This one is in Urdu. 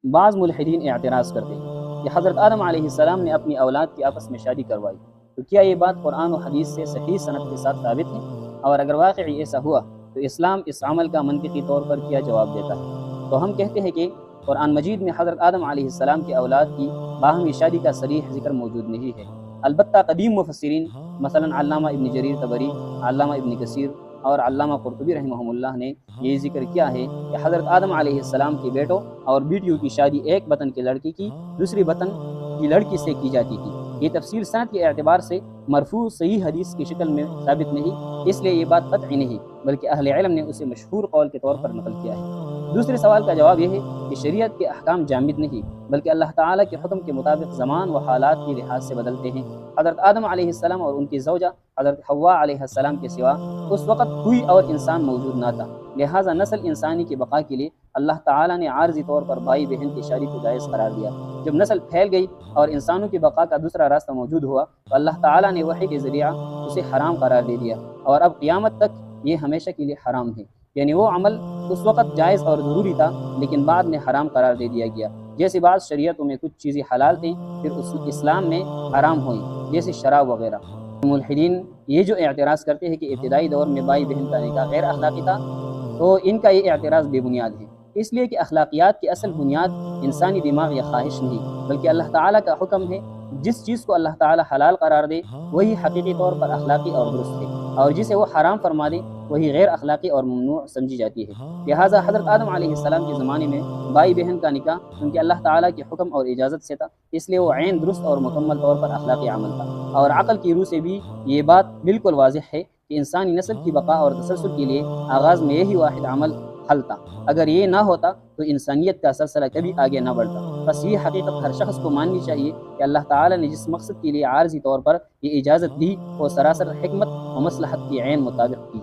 بعض ملحدین اعتراض کرتے ہیں کہ حضرت آدم علیہ السلام نے اپنی اولاد کی آپس میں شادی کروائی، تو کیا یہ بات قرآن و حدیث سے صحیح سند کے ساتھ ثابت ہے؟ اور اگر واقعی ایسا ہوا تو اسلام اس عمل کا منطقی طور پر کیا جواب دیتا ہے؟ تو ہم کہتے ہیں کہ قرآن مجید میں حضرت آدم علیہ السلام کی اولاد کی باہمی شادی کا صریح ذکر موجود نہیں ہے، البتہ قدیم مفسرین مثلا علامہ ابن جریر طبری، علامہ ابن کثیر اور علامہ قرطبی رحمہ اللہ نے یہ ذکر کیا ہے کہ حضرت آدم علیہ السلام کے بیٹوں اور بیٹیوں کی شادی ایک وطن کے لڑکی کی دوسری وطن کی لڑکی سے کی جاتی تھی۔ یہ تفسیر سند کے اعتبار سے مرفوع صحیح حدیث کی شکل میں ثابت نہیں، اس لیے یہ بات قطعی نہیں، بلکہ اہل علم نے اسے مشہور قول کے طور پر نقل کیا ہے۔ دوسرے سوال کا جواب یہ ہے کہ شریعت کے احکام جامد نہیں، بلکہ اللہ تعالیٰ کے حکم کے مطابق زمان و حالات کی لحاظ سے بدلتے ہیں۔ حضرت آدم علیہ السلام اور ان کی زوجہ حضرت حوا علیہ السلام کے سوا اس وقت کوئی اور انسان موجود نہ تھا، لہٰذا نسل انسانی کی بقا کے لیے اللہ تعالیٰ نے عارضی طور پر بھائی بہن کی شادی کو جائز قرار دیا۔ جب نسل پھیل گئی اور انسانوں کی بقا کا دوسرا راستہ موجود ہوا تو اللہ تعالیٰ نے وحی کے ذریعہ اسے حرام قرار دے دیا، اور اب قیامت تک یہ ہمیشہ کے لیے حرام ہے۔ یعنی وہ عمل اس وقت جائز اور ضروری تھا لیکن بعد میں حرام قرار دے دیا گیا، جیسے بعض شریعتوں میں کچھ چیزیں حلال تھیں پھر اسلام میں حرام ہوئیں، جیسے شراب وغیرہ۔ ملحدین یہ جو اعتراض کرتے ہیں کہ ابتدائی دور میں بھائی بہن کا نکاح غیر اخلاقی تھا، تو ان کا یہ اعتراض بے بنیاد ہے، اس لیے کہ اخلاقیات کی اصل بنیاد انسانی دماغ یا خواہش نہیں، بلکہ اللہ تعالیٰ کا حکم ہے۔ جس چیز کو اللہ تعالیٰ حلال قرار دے وہی حقیقی طور پر اخلاقی اور درست ہے، اور جسے وہ حرام فرما دے وہی غیر اخلاقی اور ممنوع سمجھی جاتی ہے۔ لہٰذا حضرت آدم علیہ السلام کے زمانے میں بھائی بہن کا نکاح کیونکہ اللہ تعالیٰ کے حکم اور اجازت سے تھا، اس لیے وہ عین درست اور مکمل طور پر اخلاقی عمل تھا، اور عقل کی روح سے بھی یہ بات بالکل واضح ہے کہ انسانی نسل کی بقا اور تسلسل کے لیے آغاز میں یہی واحد عمل حل تھا، اگر یہ نہ ہوتا تو انسانیت کا سلسلہ کبھی آگے نہ بڑھتا۔ بس یہ حقیقت ہر شخص کو ماننی چاہیے کہ اللہ تعالیٰ نے جس مقصد کے لیے عارضی طور پر یہ اجازت دی وہ سراسر حکمت و مصلحت کی عین مطابق کی۔